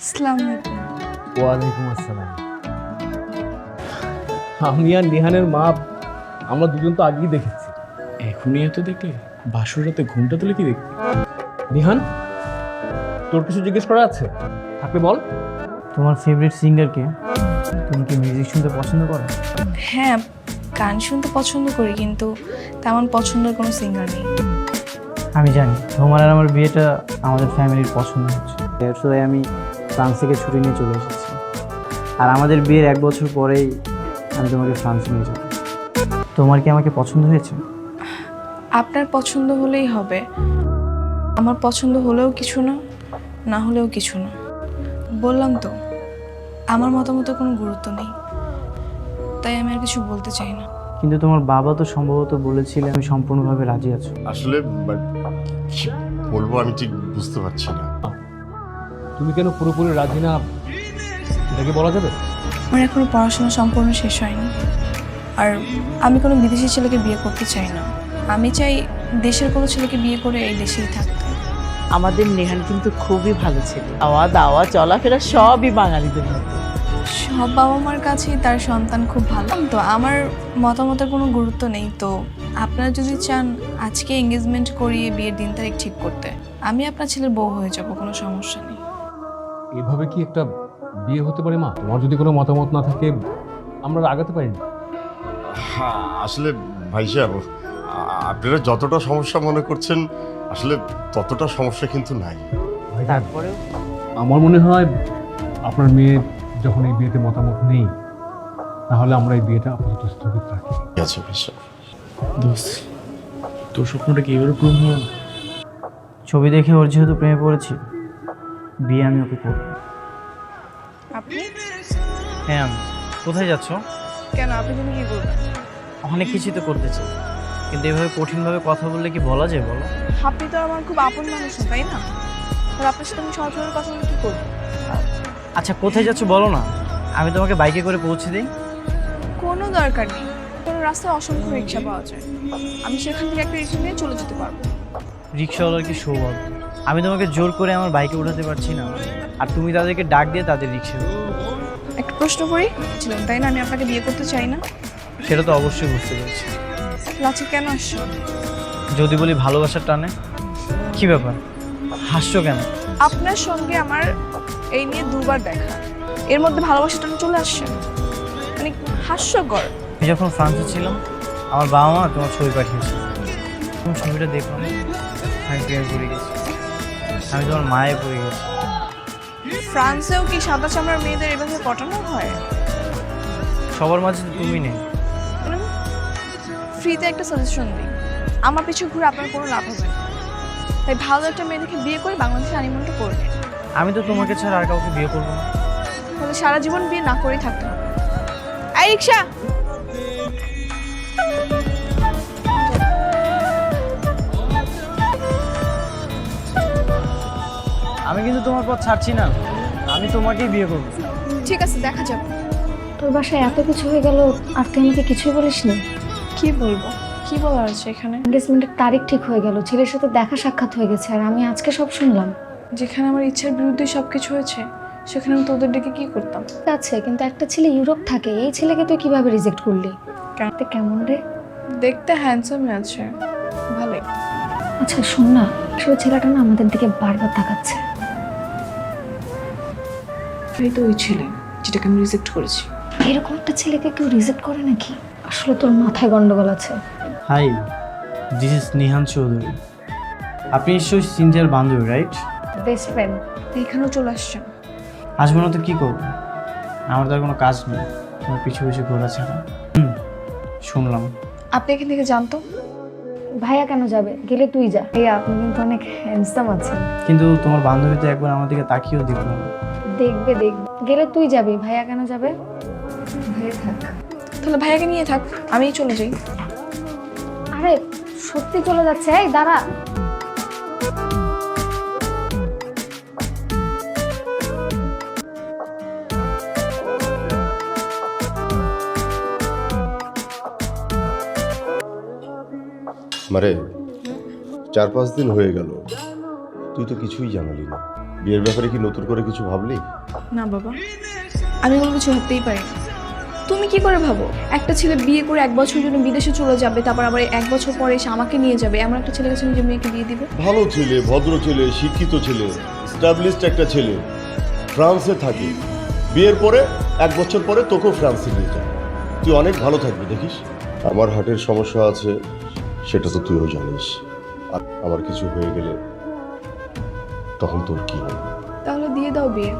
আসসালামু আলাইকুম। ওয়ালাইকুম আসসালাম। আমি আর নিহানের মা আমরা দুজন তো আগেই দেখেছি। এখনই এত দেখলে বাসর রাতে ঘুমটা তুলে কি দেখবি? নিহান, তোর কিছু জিজ্ঞেস করা আছে? থাকলে বল। তোমার ফেভারিট সিঙ্গার কে? তুমি কি মিউজিক শুনতে পছন্দ করো? হ্যাঁ, গান শুনতে পছন্দ করি, কিন্তু তেমন পছন্দের কোনো সিঙ্গার নেই। আমি জানি তোমার আর আমার বিয়েটা আমাদের ফ্যামিলির পছন্দ হচ্ছে, দ্যাটস ওয়াই আমি ফ্রান্স থেকে ছুটি নিয়ে চলে এসেছি। আর আমাদের বিয়ের 1 বছর পরেই আমি তোমাকে ফ্রান্স নিয়ে যাব। তোমার কি আমাকে পছন্দ হয়েছে? আপনার পছন্দ হলেই হবে। আমার পছন্দ হলেও কিছু না, না হলেও কিছু না। বললাম তো, আমার মতামতের কোনো গুরুত্ব নেই, তাই আমি আর কিছু বলতে চাই না। কিন্তু তোমার বাবা তো সম্ভবত বলেছিলেন তুমি সম্পূর্ণভাবে রাজি আছো। আসলে কি বলবো আমি ঠিক বুঝতে পারছি না। তুমি কেন পুরোপুরি রাজি না, এটা কি বলা যাবে? আমার এখনো পড়াশোনা সম্পূর্ণ শেষ হয়নি, আর আমি কোনো বিদেশি ছেলেকে বিয়ে করতে চাই না। আমি চাই দেশের কোনো ছেলেকে বিয়ে করে এই দেশেই থাকতে। আমাদের নেহান কিন্তু খুবই ভালো ছিল, খাওয়া দাওয়া চলাফেরা সবই বাঙালিদের মতো। সব বাবা মার কাছেই তার সন্তান খুব ভালো, তো আমার মতামতের কোনো গুরুত্ব নেই। তো আপনারা যদি চান আজকে এঙ্গেজমেন্ট করিয়ে বিয়ের দিন তারিখ ঠিক করতে, আমি আপনার ছেলের বউ হয়ে যাব, কোনো সমস্যা নেই। এভাবে কি একটা বিয়ে হতে পারে মা? তোমার যদি কোনো মতামত না থাকে আমরা আগাতে পারি না। হ্যাঁ, আসলে ভাই সাহেব, আপনারা যতটা সমস্যা মনে করছেন আসলে ততটা সমস্যা কিন্তু নাই। তারপরেও আমার মনে হয় আপনার মেয়ে যখন এই বিয়েতে মতামত নেই, তাহলে আমরা এই বিয়েটা আপাতত স্থগিত রাখি। ঠিক আছে ভাই সাহেব। দোস্ত, তোর স্বপ্নটা কি এভাবে পূরণ হলো? ছবি দেখে ওর যেহেতু প্রেমে পড়েছি, বিয়ে আমি ওকে করব। আপনি হ্যাঁ, আমি কোথায় যাচ্ছ? কেন, আপনি তুমি কি করবেন? অনেক কিছুই তো করতে চাই, কিন্তু এভাবে কঠিনভাবে কথা বললে কি বলা যায় বলো? আপনি তো আমার খুব আপন মানুষ, তাই না? আর আপনার সাথে আমি সহজ কথা বলে কি করবো? আচ্ছা কোথায় যাচ্ছ বলো না, আমি তোমাকে বাইকে করে পৌঁছে দিই। কোনো দরকার নেই, কোনো রাস্তায় অসংখ্য রিক্সা পাওয়া যায়, আমি সেখান থেকে একটা রিক্সা নিয়ে চলে যেতে পারবো। রিক্সাওয়ালার কি সৌভাগ্য, আমি তোমাকে জোর করে আমার বাইকে উঠাতে পারছি না, আর তুমি তাদেরকে ডাক দিয়ে তাদের রিক্সা। একটা প্রশ্ন করি ছিলেন, তাই না? আমি আপনাকে বিয়ে করতে চাই না। সেটা তো অবশ্যই বুঝতে পেরেছি। লাচি কেন আসছো? যদি বলি ভালোবাসার টানে। কি ব্যাপার, হাসছো কেন? আপনার সঙ্গে আমার এই নিয়ে দুবার দেখা, এর মধ্যে ভালোবাসাটা চলে আসছে, মানে হাস্যকর। আমি যখন ফ্রান্সে ছিলাম, আমার বাবা মা তোমার ছবি পাঠিয়েছিল। তোমার ছবিটা দেখলাম, আমি প্রেমে পড়ে গেছি, আমি তোমার মায়ে পড়ে গেছি। ফ্রান্সেও কি সাদা চামড়ার মেয়েদের এভাবে পটানো হয়? সবার মাঝে তো তুমি নেই। ফ্রিতে একটা সাজেশন দিই, আমার পিছু ঘুরে আপনার কোনো লাভ হবে না, তাই ভালো একটা মেয়ে দেখে বিয়ে করে বাংলাদেশে হানিমুনটা করবে। আমি তো তোমাকে ছাড়া আর কাউকে বিয়ে করবো না। তাহলে সারা জীবন বিয়ে না করেই থাকতে হবে। এই রিক্সা! আমি কিন্তু তোমার পথ ছাড়ছি না, আমি তোমাকেই বিয়ে করবো। ঠিক আছে, দেখা যাবে। তোর বাসায় এত কিছু হয়ে গেল আর তুই আমাকে কিছুই বলিসনি? কি বলবো, কি বলার আছে এখানে? এনগেজমেন্টের তারিখ ঠিক হয়ে গেল, ছেলের সাথে দেখা সাক্ষাৎ হয়ে গেছে, আর আমি আজকে সব শুনলাম। যেখানে আমার ইচ্ছার বিরুদ্ধে সবকিছু হয়েছে, সেখানে আমি তোদের ডেকে কি করতাম? ঠিক আছে, কিন্তু একটা ছেলে ইউরোপ থাকে, এই ছেলেকে তুই কিভাবে রিজেক্ট করলি? কেন? কেমন রে? দেখতে হ্যান্ডসাম আছে, ভালোই। আচ্ছা শোন না, আসলে ছেলেটা না আমাদের দিকে বারবার তাকাচ্ছে। এই তো ওই ছেলে যেটাকে আমি রিজেক্ট করেছি। এরকম একটা ছেলেকে কেউ রিজেক্ট করে নাকি? আসলে তোর মাথায় গন্ডগোল আছে। Hi, this is Nihan Chowdhury. আপনি নিশ্চয়ই সিনথিয়ার বান্ধবী, রাইট? Best friend. এখানেও চলে আসছেন। আসবো না তো কী করবো, আমার তো আর কোনো কাজ নেই তোমার পিছু পিছু ঘোরা ছাড়া। শুনলাম। আপনি এখান থেকে জানতো? ভাইয়া কেন যাবে? গেলে তুই যা। ভাইয়া আপনি কিন্তু অনেক হ্যান্ডসাম আছেন। কিন্তু তোমার বান্ধবী তো একবার আমার দিকে তাকিয়েও দেখলো না। দেখবে দেখবে, গেলে তুই যাবি, ভাইয়া কেন যাবে? ভাইয়া থাক। তাহলে ভাইয়াকে নিয়ে থাক, আমিই চলে যাই। আরে সত্যি চলে যাচ্ছে, এই দাঁড়া। মারে 4-5 দিন হয়ে গেল, তুই তো কিছুই জানালি না। বিয়ের ব্যাপারে কি নতুন করে কিছু ভাবলি? না বাবা, আমি কোনো কিছু ভাবতেই পারি না। তুমি কি করে ভাবো একটা ছেলে বিয়ে করে 1 বছরের জন্য বিদেশে চলে যাবে, তারপর আবার 1 বছর পরে এসে আমাকে নিয়ে যাবে, এমন একটা ছেলের কাছে নিজের মেয়েকে বিয়ে দিবে? ভালো ছেলে, ভদ্র ছেলে, শিক্ষিত ছেলে, স্টাবলিশড একটা ছেলে, ফ্রান্সে থাকে। বিয়ের পরে 1 বছর পরে তোকেও ফ্রান্সে নিয়ে যাবে। তুই অনেক ভালো থাকবি দেখিস। আমার হার্টের সমস্যা আছে, সেটা তো তুইও জানিস। আর আমার কিছু হয়ে গেলে তখন তোর কি হবে? তাহলে দিয়ে দাও বিয়ে।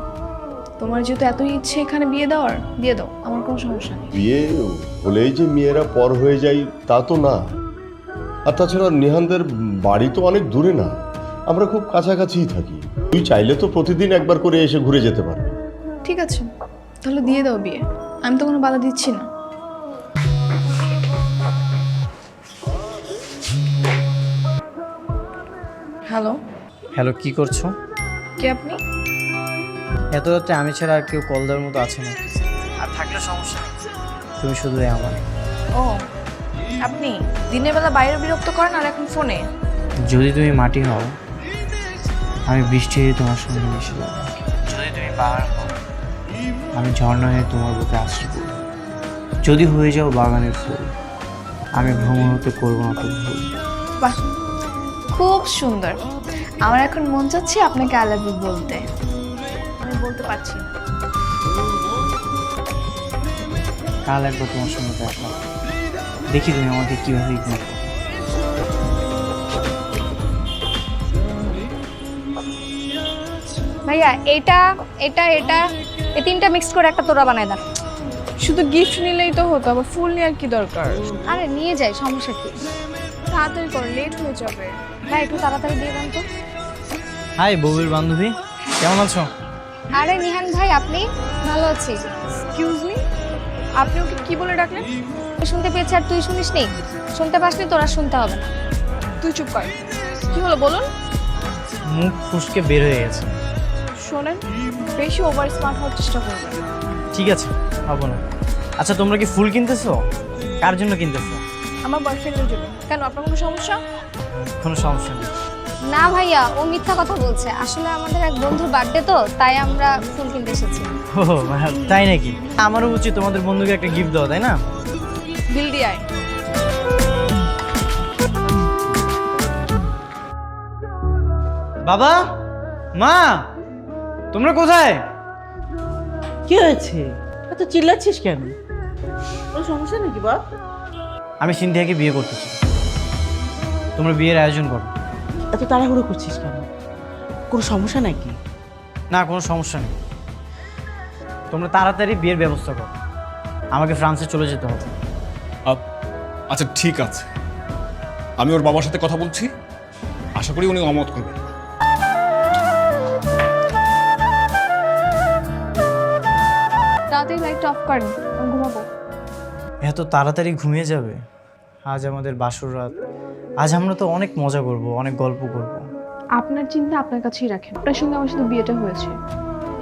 তোমার যেহেতু এতই ইচ্ছে এখানে বিয়ে দেওয়ার, দিয়ে দাও, আমার কোনো সমস্যা নেই। বিয়ে হলেই যে মেয়েরা পর হয়ে যায় তা তো না। আর তাছাড়া নিহানদের বাড়ি তো অনেক দূরে না, আমরা খুব কাছাকাছিই থাকি। তুই চাইলে তো প্রতিদিন একবার করে এসে ঘুরে যেতে পারবি। ঠিক আছে, তাহলে দিয়ে দাও বিয়ে, আমি তো কোনো বাধা দিচ্ছি না। হ্যালো, হ্যালো, কি করছো? কে আপনি? এত রাতে আমি ছাড়া আর কেউ কল দেওয়ার মতো আছে না, আর থাকলে সমস্যা নেই, তুমি শুধুই আমার। ও, আপনি দিনের বেলা বাইরে বিরক্ত করেন আর এখন ফোনে? যদি তুমি মাটি হও, আমি বৃষ্টি হয়ে তোমার সঙ্গে মিশে যাবো। যদি তুমি পাহাড় হও, আমি ঝর্ণা হয়ে তোমার বুকে আশ্রয় করব। যদি হয়ে যাও বাগানের ফুল, আমি ভ্রমণ হতে করবো না তো ভুল। বাহ, খুব সুন্দর। আমার এখন মন চাচ্ছে আপনাকে আই লাভ ইউ বলতে, আমি বলতে পারছি না। কাল একবার তোমার সঙ্গে দেখা হবে। দেখি তুমি আমাকে কীভাবে ইগনোর করো। ভাইয়া এটা এটা এটা এই 3টা মিক্স করে একটা তোড়া বানায় দাও। শুধু গিফট নিলেই তো হতো, আবার ফুল নেওয়ার কি দরকার? আরে নিয়ে যাই, সমস্যা কি? তাড়াতাড়ি কর, লেট হয়ে যাবে। ভাই একটু তাড়াতাড়ি দিয়ে দেন তো। হাই বউয়ের বান্ধবী, কেমন আছো? আরে নিহান ভাই, আপনি? ভালো আছি। এক্সকিউজ মি, আপনি ওকে কি বলে ডাকলেন? শুনতে পেয়েছি আর তুই শুনিসনি? শুনতে পাসনি, তোরা শুনতে হবে না। তুই চুপ কর। কি হলো বলুন? মুখ ফুসকে বের হয়ে গেছে। শোনেন, বেশি ওভার স্মার্ট হওয়ার চেষ্টা করবেন না। ঠিক আছে, হবো না। আচ্ছা, তোমরা কি ফুল কিনতেছো? কার জন্য কিনতেছো? আমার বয়ফ্রেন্ডের জন্য। কেন, আপনার কোনো সমস্যা? কোনো সমস্যা নেই। না ভাইয়া, ও মিথ্যা কথা বলছে। আসলে আমাদের এক বন্ধুর বার্থডে তো, তাই আমরা ফুল কিনতে এসেছি। ও তাই নাকি? আমারও উচিত তোমাদের বন্ধুকে একটা গিফট দেওয়া, তাই না? বিল দিয়ে আয়। বাবা, মা, তোমরা কোথায়? কি হয়েছে? এত চিল্লাচ্ছিস কেন? কোনো সমস্যা নাকি বাপ? আমি সিন্ধিয়াকে বিয়ে করতে চাই, তোমরা বিয়ের আয়োজন করো। এত তাড়াহুড়ো করছিস কেন? কোনো সমস্যা নাকি? না, কোনো সমস্যা নেই। তোমরা তাড়াতাড়ি বিয়ের ব্যবস্থা করো, আমাকে ফ্রান্সে চলে যেতে হবে। আচ্ছা ঠিক আছে, আমি ওর বাবার সাথে কথা বলছি, আশা করি উনি অমত করবেন। তাড়াতাড়ি লাইট অফ করেন, আমি ঘুমাবো। এত তাড়াতাড়ি ঘুমিয়ে যাবে? আজ আমাদের বাসর রাত, আজ আমরা তো অনেক মজা করব, অনেক গল্প করব। আপনার চিন্তা আপনার কাছেই রাখেন। আপনার সঙ্গে আমার সাথে বিয়েটা হয়েছে,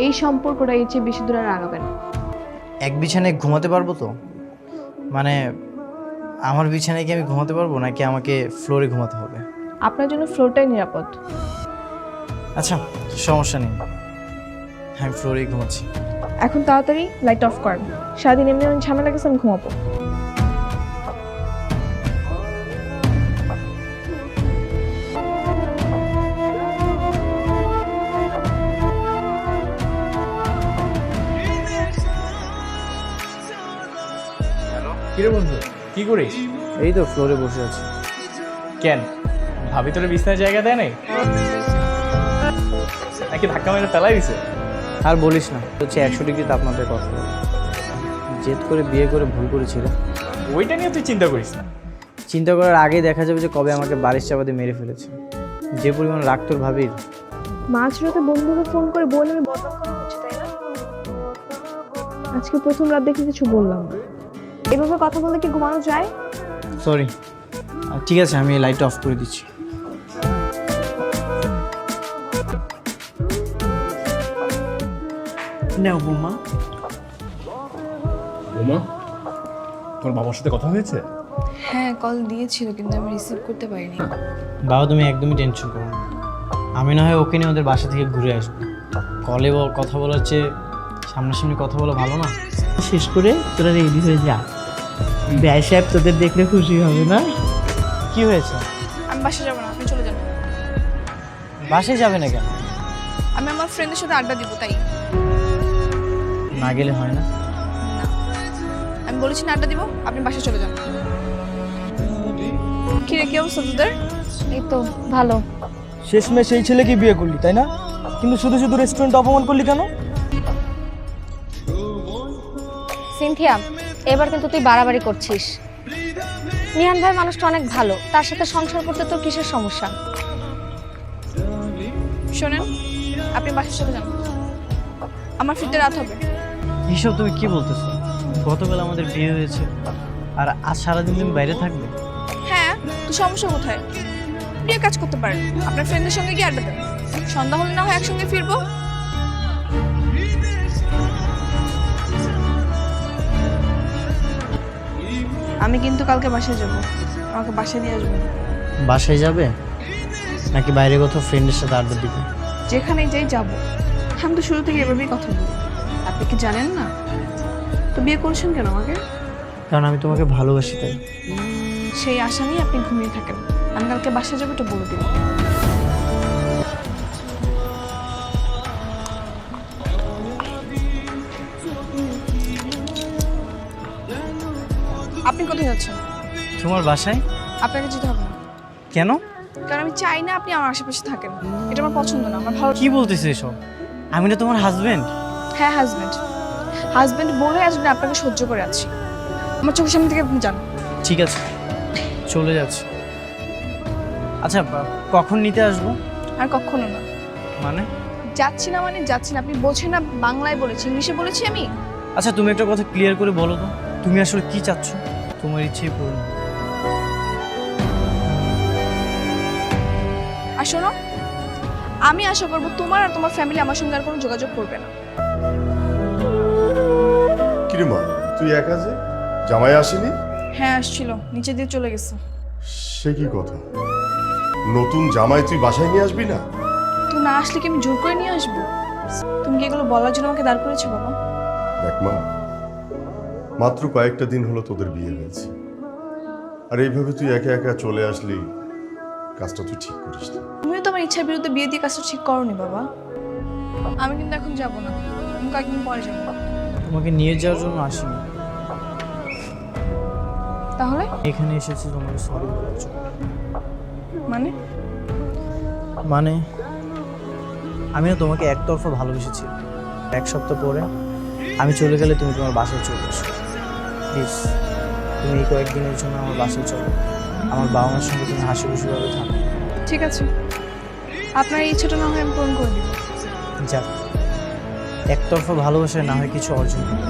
এই সম্পর্কটা এর চেয়ে বেশি দূর আর আগাবে না। এক বিছানায় ঘুমাতে পারবো তো? মানে আমার বিছানায় কি আমি ঘুমাতে পারবো, নাকি আমাকে ফ্লোরে ঘুমাতে হবে? আপনার জন্য ফ্লোরটাই নিরাপদ। আচ্ছা, সমস্যা নেই, আমি ফ্লোরেই ঘুমাচ্ছি। এখন তাড়াতাড়ি লাইট অফ করেন, সারাদিন এমনি আমি ঝামেলা গেছে, আমি ঘুমাবো। কিরে বন্ধু, কি করিস? এই তো ফ্লোরে বসে আছি। কেন, ভাবি তোর বিছানার জায়গা দেয় নাই নাকি ধাক্কা মেরে ফেলাই দিছে? আর বলিস না, হচ্ছে 100 ডিগ্রি তাপমাত্রায় কথা বলে। জেদ করে বিয়ে করে ভুল করেছিল। ওইটা নিয়ে তুই চিন্তা করিস না। চিন্তা করার আগেই দেখা যাবে যে কবে আমাকে বারিশ চাপাতে মেরে ফেলেছে। যে পরিমাণ রাগ তোর ভাবির। মাঝরাতে বন্ধুকে ফোন করে বলে আমি বদনাম করা হচ্ছে, তাই না? আজকে প্রথম রাত দেখে কিছু বললাম না। এভাবে কথা বললে কি ঘুমানো যায়? সরি, ঠিক আছে, আমি লাইট অফ করে দিচ্ছি। নাও বৌমা। বৌমা, তোর বাবার সাথে কথা হয়েছে? হ্যাঁ, কল দিয়েছিল কিন্তু আমি রিসিভ করতে পারিনি। বাবা, তুমি একদমই টেনশন করো না, আমি না হয় ওকে নিয়ে ওদের বাসা থেকে ঘুরে আসবো। কলে কথা বলার চেয়ে সামনাসামনি কথা বলা ভালো না? শেষ করে তোরা রেডি হয়ে যা, ব্যয় সাহেব তোদের দেখলে খুশি হবে না? কি হয়েছে? আমি বাসে যাবো না, আপনি চলে যান। বাসায় যাবে না কেন? আমি আমার ফ্রেন্ডের সাথে আড্ডা দিব, তাই। না গেলে হয় না? আমি বলেছি না আড্ডা দিব, আপনি বাসে চলে যান। কি রে, কি অবস্থা তোদের? এই তো ভালো। শেষমেশ সেই ছেলেকে বিয়ে করলি তাই না? কিন্তু শুধু শুধু রেস্টুরেন্ট অপমান করলি কেন? সিনথিয়া, এবার কিন্তু তুই বাড়াবাড়ি করছিস। নিহান ভাই মানুষটা অনেক ভালো, তার সাথে সংসার করতে তোর কিসের সমস্যা? শোনেন, আপনি বাসে চলে যান, আমার ফিরতে রাত হবে। এইসব তুমি কি বলতেছো? গতকাল আমাদের বিয়ে হয়েছে আর আজ সারাদিন তুমি বাইরে থাকবে? হ্যাঁ, তো সমস্যা কোথায়? প্রিয় কাজ করতে পারেন, আপনার ফ্রেন্ডের সঙ্গে গিয়ে আড্ডা দেন, সন্ধ্যা হলে না হয় একসঙ্গে ফিরবো। আমি কিন্তু কালকে বাসায় যাব, আমাকে বাসায় দিয়ে আসবেন। বাসায় যাবে নাকি বাইরে কোথাও ফ্রেন্ডের সাথে আড্ডা দিবে? যেখানে যাই যাব। আমি তো শুরু থেকে এভাবেই কথা বলি, আপনি কি জানেন না? তো বিয়ে করছেন কেন আমাকে? কারণ আমি তোমাকে ভালোবাসি তাই। সেই আশা নিয়ে আপনি ঘুমিয়ে থাকেন, আমি কালকে বাসায় যাবো, এটা বলে দিন। আপনি কোথায় যাচ্ছেন? তোমার বাসায়। আপনাকে যেতে হবে না, কেন? কারণ আমি চাই না আপনি আমার আশেপাশে থাকেন, এটা আমার পছন্দ না, আমার ভালো। কি বলতেছো এসব? আমি না তোমার হাজবেন্ড। হ্যাঁ, হাজবেন্ড। হাজবেন্ড বলে আজ না আপনাকে সহ্য করে আছি, আমার চোখের সামনে থেকে আপনি যান। ঠিক আছে, চলে যাচ্ছি। আচ্ছা, কখন নিতে আসবো? আর কখনো না। মানে? যাচ্ছি না মানে যাচ্ছি না, আপনি বোঝেন না? বাংলায় বলেছি, ইংলিশে বলেছি আমি? আচ্ছা, তুমি একটা কথা ক্লিয়ার করে বলো তো, তুমি আসলে কি চাচ্ছ? তোমার ইচ্ছেই পূরণ হোক। আর শোনো, আমি আশা করবো তোমার আর তোমার ফ্যামিলি আমার সঙ্গে আর কোনো যোগাযোগ করবে না। কিরে মা, তুই একা যে? জামাই আসেনি? হ্যাঁ, আসছিল, নিচে দিয়ে চলে গেছে। সে কি কথা? নতুন জামাই তুই বাসায় নিয়ে আসবি না? তুই না আসলে কি আমি জোর করে নিয়ে আসবো? তুমি কি এগুলো বলার জন্য আমাকে দাঁড় করেছো বাবা? দেখ মা, মাত্র কয়েকটা দিন হলো তোদের বিয়ে হয়েছে, আর এইভাবে তুই একা একা চলে আসলি, কাজটা তুই ঠিক করিস না। তুমিও তো আমার ইচ্ছার বিরুদ্ধে বিয়ে দিয়ে কাজটা ঠিক করোনি বাবা। আমি কিন্তু এখন যাব না, আমি কয়েকদিন পরে যাবো। তোমাকে নিয়ে যাওয়ার জন্য আসিনি, তাহলে? এখানে এসেছি তোমাকে সরি বলার জন্য। মানে? মানে আমি না তোমাকে একতরফা ভালোবেসেছি। এক সপ্তাহ পরে আমি চলে গেলে তুমি তোমার বাসায় চলে এসো। প্লিজ, তুমি এই কয়েকদিনের জন্য আমার বাসায় চলো, আমার বাবা মার সঙ্গে তুমি হাসি খুশিভাবে থাকো। ঠিক আছে, আপনার এই ইচ্ছাটা না হয় আমি পূরণ করে দিব। যাক, একতরফা ভালোবাসায় না হয় কিছু অর্জন হবে।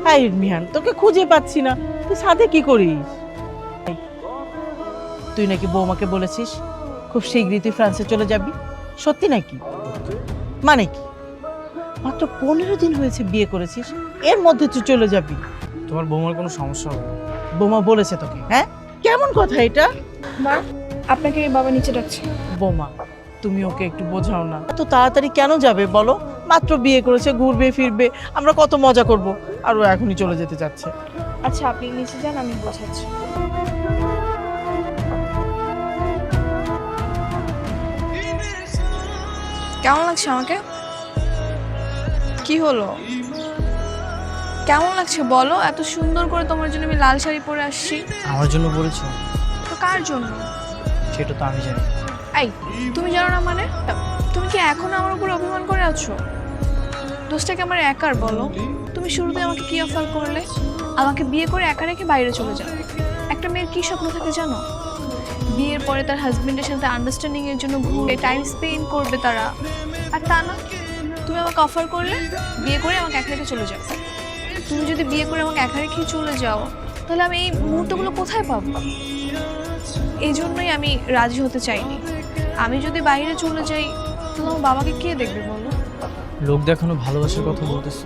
হাই নিহান, তোকে খুঁজে পাচ্ছি না, তুই সাথে কি করিস? এই, তুই নাকি বৌমাকে বলেছিস খুব শীঘ্রই তুই ফ্রান্সে চলে যাবি, সত্যি নাকি? মানে কি, মাত্র 15 দিন হয়েছে বিয়ে করেছিস, এর মধ্যে তুই চলে যাবি? তোমার বৌমার কোনো সমস্যা হবে না। বৌমা বলেছে তোকে? হ্যাঁ, কেমন কথা এটা? মা, আপনাকে বাবা নিচে ডাকছে। বৌমা, তুমি ওকে একটু বোঝাও না, এত তাড়াতাড়ি কেন যাবে বলো? মাত্র বিয়ে করেছে, ঘুরবে ফিরবে, আমরা কত মজা করব, আর ও এখনই চলে যেতে চাচ্ছে। আচ্ছা, আপনি নিচে যান, আমি বোঝাচ্ছি। কেমন লাগছে আমাকে? কি হলো? কেমন লাগছে বলো? এত সুন্দর করে তোমার জন্য আমি লাল শাড়ি পরে আসছি। আমার জন্য বলেছো? তো কার জন্য? সেটা তো আমি জানি। এই, তুমি জানো না মানে? তুমি কি এখন আমার উপর অভিমান করে আছো? দোষটাকে আমার একার বলো। তুমি শুরুতে আমাকে কি অফার করলে? আমাকে বিয়ে করে একা রেখে বাইরে চলে যাও। একটা মেয়ের কি স্বপ্ন থাকে জানো? বিয়ের পরে তার হাজবেন্ডের সাথে আন্ডারস্ট্যান্ডিং এর জন্য ঘুরে টাইম স্পেন্ড করবে তারা, আর তা না, তুমি আমাকে অফার করলে বিয়ে করে আমাকে একা রেখে চলে যাও। তুমি যদি বিয়ে করে আমাকে একা রেখে চলে যাও, তাহলে আমি এই মুহূর্তগুলো কোথায় পাবো? এই জন্যই আমি রাজি হতে চাইনি। আমি যদি বাইরে চলে যাই, তাহলে আমার বাবাকে কে দেখবে বলো? লোক দেখানো ভালোবাসার কথা বলতেছো।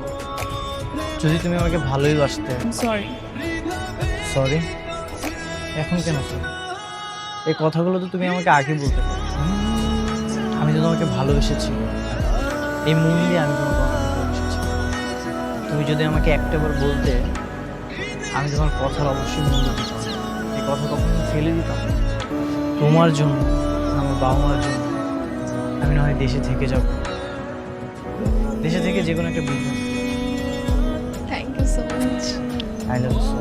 যদি তুমি আমাকে ভালোই বাসতে। সরি। সরি? এখন কেন সরি? এই কথাগুলো তো তুমি আমাকে আগে বলতে পারো। আমি তো তোমাকে ভালোবেসেছি, এই মন দিয়ে আমি তোমাকে অনেক ভালোবেসেছি। তুমি যদি আমাকে একটাবার বলতে, আমি তোমার কথার অবশ্যই মূল্য দিতাম, এই কথা কখনো ফেলে দিতাম না। তোমার জন্য, আমার বাবা মার জন্য আমি না হয় দেশে থেকে যাব, দেশে থেকে যে কোনো একটা business. Thank you so much. I love you so